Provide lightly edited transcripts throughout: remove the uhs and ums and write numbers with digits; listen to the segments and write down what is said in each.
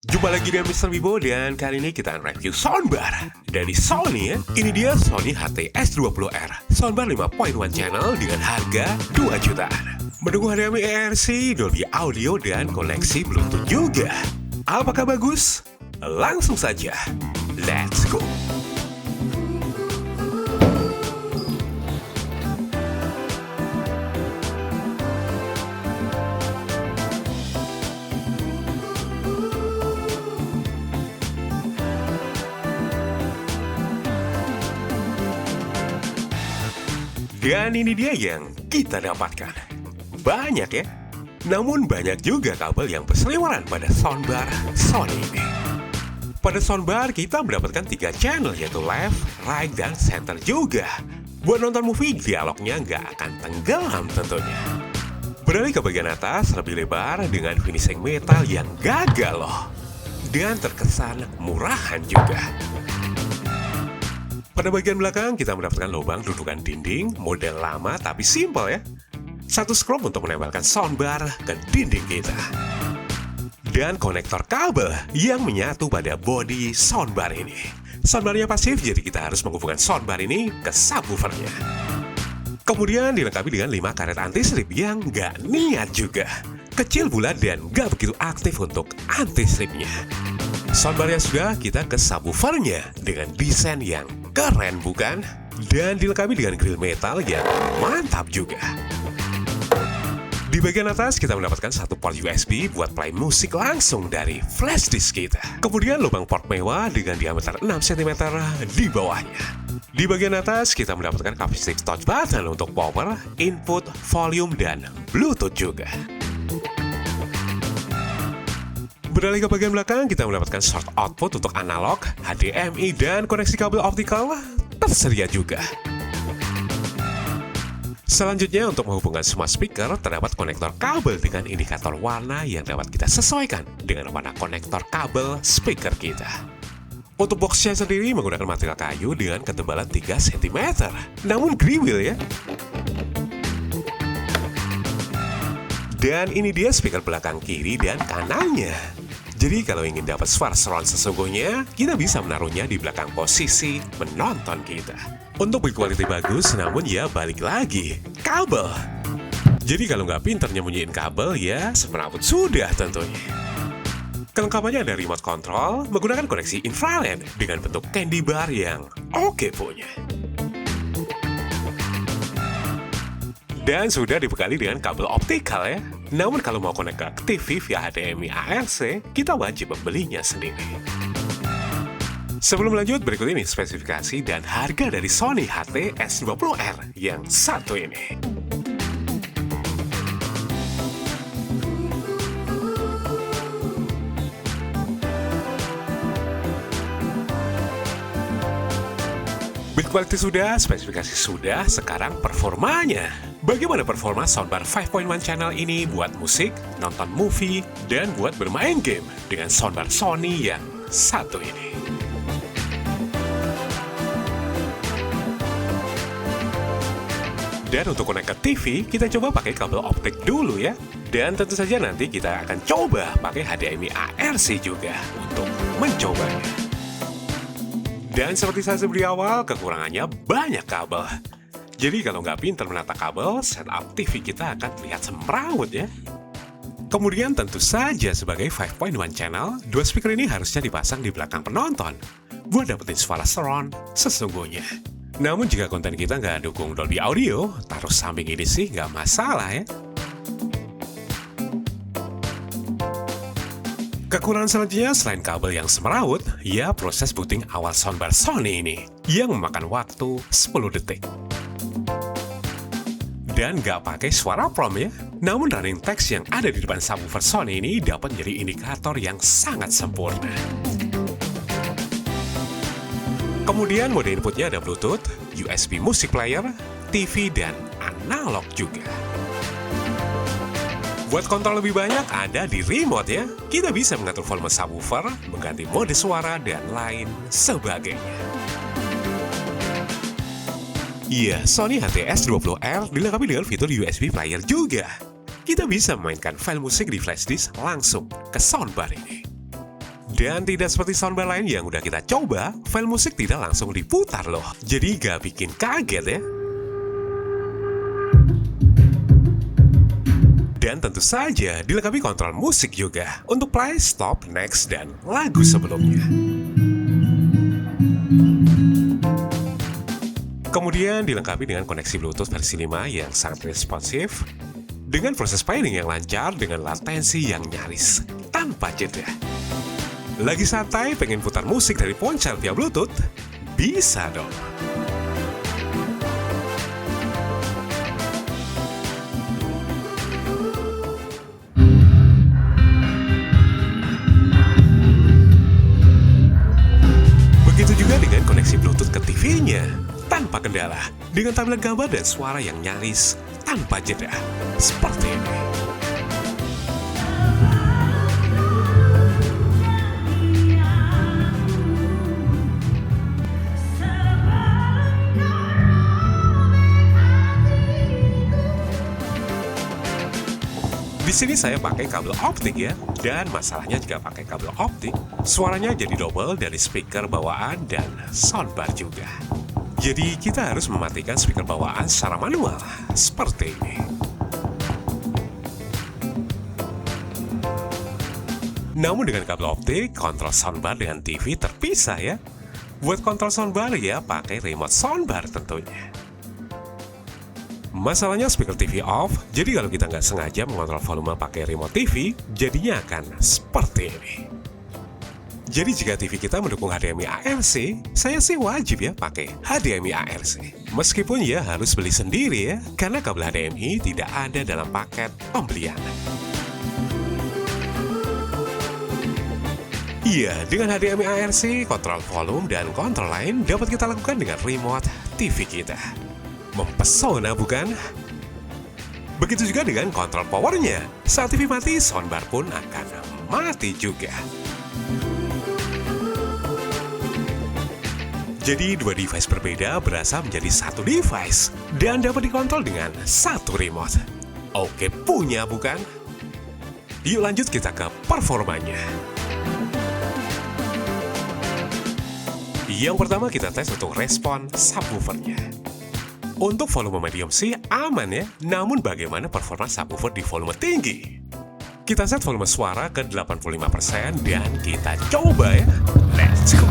Jumpa lagi dengan Mr. Bibo dan kali ini kita akan review soundbar dari Sony ya. Ini dia Sony HT-S20R, soundbar 5.1 channel dengan harga 2 jutaan. Mendukung HDMI ARC, Dolby Audio dan koneksi Bluetooth juga. Apakah bagus? Langsung saja, let's go! Dan ini dia yang kita dapatkan. Banyak ya, namun banyak juga kabel yang berseliweran pada soundbar Sony ini. Pada soundbar kita mendapatkan 3 channel yaitu left, right, dan center juga. Buat nonton movie, dialognya nggak akan tenggelam tentunya. Beralih ke bagian atas, lebih lebar dengan finishing metal yang gagal loh. Dan terkesan murahan juga. Pada bagian belakang kita mendapatkan lubang dudukan dinding model lama tapi simpel ya. Satu skrup untuk menempelkan soundbar ke dinding kita. Dan konektor kabel yang menyatu pada bodi soundbar ini. Soundbarnya pasif jadi kita harus menghubungkan soundbar ini ke subwoofernya. Kemudian dilengkapi dengan 5 karet anti-slip yang nggak niat juga. Kecil bulat dan nggak begitu aktif untuk anti-slipnya. Soundbarnya sudah, kita ke subwoofernya dengan desain yang keren bukan? Dan dilengkapi dengan grill metal yang mantap juga. Di bagian atas kita mendapatkan satu port USB buat play musik langsung dari flash disk kita. Kemudian lubang port mewah dengan diameter 6 cm di bawahnya. Di bagian atas kita mendapatkan kapasitif touch button untuk power, input, volume, dan Bluetooth juga. Beralih ke bagian belakang, kita mendapatkan short output untuk analog, HDMI, dan koneksi kabel optikal tersedia juga. Selanjutnya, untuk menghubungkan semua speaker, terdapat konektor kabel dengan indikator warna yang dapat kita sesuaikan dengan warna konektor kabel speaker kita. Untuk boxnya sendiri menggunakan material kayu dengan ketebalan 3 cm, namun griwil ya. Dan ini dia speaker belakang kiri dan kanannya. Jadi kalau ingin dapat suara surround sesungguhnya, kita bisa menaruhnya di belakang posisi menonton kita. Untuk build quality bagus, namun ya balik lagi, kabel. Jadi kalau nggak pinter nyembunyiin kabel, ya semerawut sudah tentunya. Kelengkapannya ada remote control, menggunakan koneksi infrared dengan bentuk candy bar yang oke punya. Dan sudah dibekali dengan kabel optikal ya. Namun kalau mau connect ke TV via HDMI ARC, kita wajib membelinya sendiri. Sebelum lanjut, berikut ini spesifikasi dan harga dari Sony HT-S20R yang satu ini. Build quality sudah, spesifikasi sudah, sekarang performanya. Bagaimana performa soundbar 5.1 channel ini buat musik, nonton movie, dan buat bermain game dengan soundbar Sony yang satu ini? Dan untuk connect ke TV, kita coba pakai kabel optik dulu ya. Dan tentu saja nanti kita akan coba pakai HDMI ARC juga untuk mencobanya. Dan seperti saya sebut di awal, kekurangannya banyak kabel. Jadi kalau nggak pintar menata kabel, setup TV kita akan terlihat semrawut ya. Kemudian tentu saja sebagai 5.1 channel, 2 speaker ini harusnya dipasang di belakang penonton buat dapetin suara surround sesungguhnya. Namun jika konten kita nggak dukung Dolby Audio, taruh samping ini sih nggak masalah ya. Kekurangan selanjutnya selain kabel yang semerawut, ya proses booting awal soundbar Sony ini yang memakan waktu 10 detik. Dan nggak pakai suara prom ya. Namun running text yang ada di depan subwoofer Sony ini dapat menjadi indikator yang sangat sempurna. Kemudian mode inputnya ada Bluetooth, USB music player, TV, dan analog juga. Buat kontrol lebih banyak ada di remote ya. Kita bisa mengatur volume subwoofer, mengganti mode suara, dan lain sebagainya. Iya, Sony HT-S20R dilengkapi dengan fitur USB player juga. kita bisa memainkan file musik di flashdisk langsung ke soundbar ini. Dan tidak seperti soundbar lain yang udah kita coba, file musik tidak langsung diputar loh. Jadi gak bikin kaget ya. Dan tentu saja dilengkapi kontrol musik juga untuk play, stop, next, dan lagu sebelumnya. Kemudian dilengkapi dengan koneksi Bluetooth versi 5 yang sangat responsif, dengan proses pairing yang lancar dengan latensi yang nyaris tanpa jeda. Lagi santai pengen putar musik dari ponsel via Bluetooth? Bisa dong. Begitu juga dengan koneksi Bluetooth ke TV-nya, tanpa kendala, dengan tampilan gambar dan suara yang nyaris tanpa jeda, seperti ini. Di sini saya pakai kabel optik ya, dan masalahnya jika pakai kabel optik, suaranya jadi double dari speaker bawaan dan soundbar juga. Jadi kita harus mematikan speaker bawaan secara manual, seperti ini. Namun dengan kabel optik, kontrol soundbar dengan TV terpisah ya. Buat kontrol soundbar ya pakai remote soundbar tentunya. Masalahnya speaker TV off, jadi kalau kita nggak sengaja mengontrol volume pakai remote TV, jadinya akan seperti ini. Jadi jika TV kita mendukung HDMI ARC, saya sih wajib ya pakai HDMI ARC. Meskipun ya harus beli sendiri ya, karena kabel HDMI tidak ada dalam paket pembelian. Iya, dengan HDMI ARC, kontrol volume dan kontrol lain dapat kita lakukan dengan remote TV kita. Mempesona bukan? Begitu juga dengan kontrol powernya. Saat TV mati, soundbar pun akan mati juga. Jadi dua device berbeda berasa menjadi satu device dan dapat dikontrol dengan satu remote. Oke, punya bukan? Yuk lanjut kita ke performanya. Yang pertama kita tes untuk respon subwoofernya. Untuk volume medium sih aman ya, namun bagaimana performa subwoofer di volume tinggi? Kita set volume suara ke 85% dan kita coba ya. Let's go!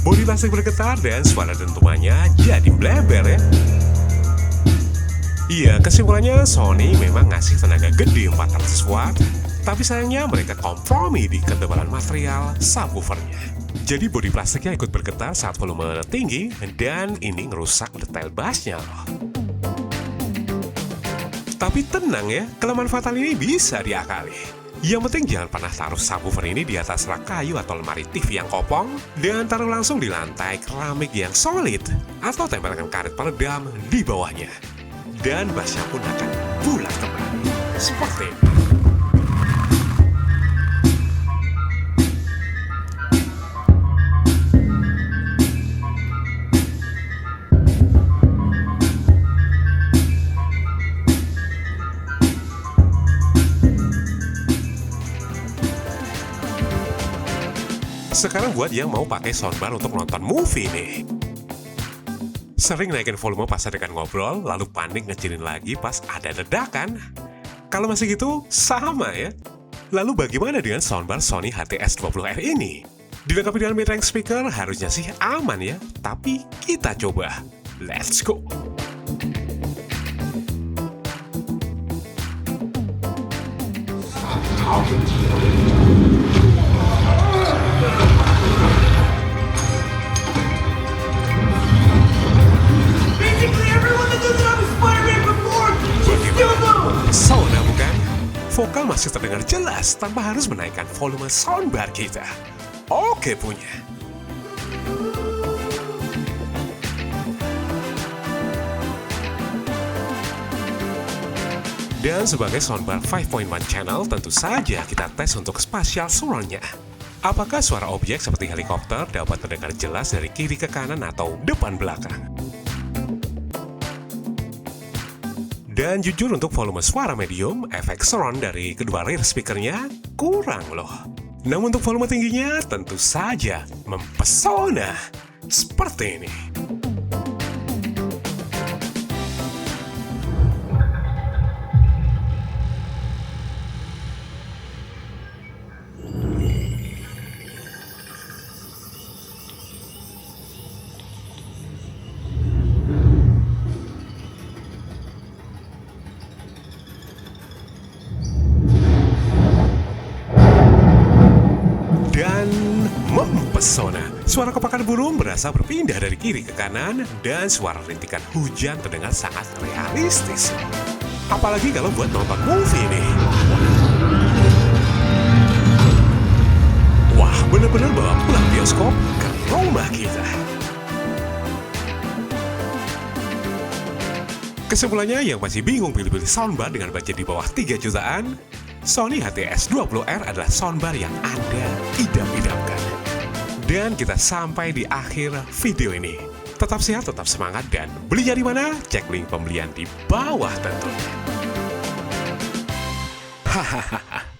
Bodi plastik bergetar dan suara dentumannya jadi bleber ya. Iya, kesimpulannya Sony memang ngasih tenaga gede 400 watt, tapi sayangnya mereka kompromi di ketebalan material subwoofernya. Jadi bodi plastiknya ikut bergetar saat volume tinggi dan ini ngerusak detail bassnya loh. Tapi tenang ya, kelemahan fatal ini bisa diakali. Yang penting jangan pernah taruh subwoofer ini di atas rak kayu atau lemari TV yang kopong dan taruh langsung di lantai keramik yang solid atau tempelkan karet peredam di bawahnya. Dan bassnya pun akan bulat kembali seperti ini. Sekarang buat yang mau pakai soundbar untuk nonton movie nih. Sering naikin volume pas adegan ngobrol, lalu panik ngecilin lagi pas ada ledakan. Kalau masih gitu, sama ya. Lalu bagaimana dengan soundbar Sony HTS20R ini? Dilengkapi dengan mid-range speaker, harusnya sih aman ya. Tapi kita coba. Let's go! vokal masih terdengar jelas tanpa harus menaikkan volume soundbar kita. Oke punya. Dan sebagai soundbar 5.1 channel, tentu saja kita tes untuk spatial surround-nya. Apakah suara objek seperti helikopter dapat terdengar jelas dari kiri ke kanan atau depan belakang? Dan jujur untuk volume suara medium, efek surround dari kedua rear speakernya kurang loh. Namun untuk volume tingginya tentu saja mempesona. Seperti ini. Mempesona. Suara kepakan burung berasa berpindah dari kiri ke kanan dan suara rintikan hujan terdengar sangat realistis. Apalagi kalau buat nonton movie nih. Wah, bener-bener bawa pulang bioskop ke rumah kita. Kesimpulannya, yang masih bingung pilih-pilih soundbar dengan budget di bawah 3 jutaan, Sony HTS20R adalah soundbar yang Anda idam-idamkan. Dan kita sampai di akhir video ini. Tetap sehat, tetap semangat, dan belinya di mana? Cek link pembelian di bawah tentunya. Hahaha.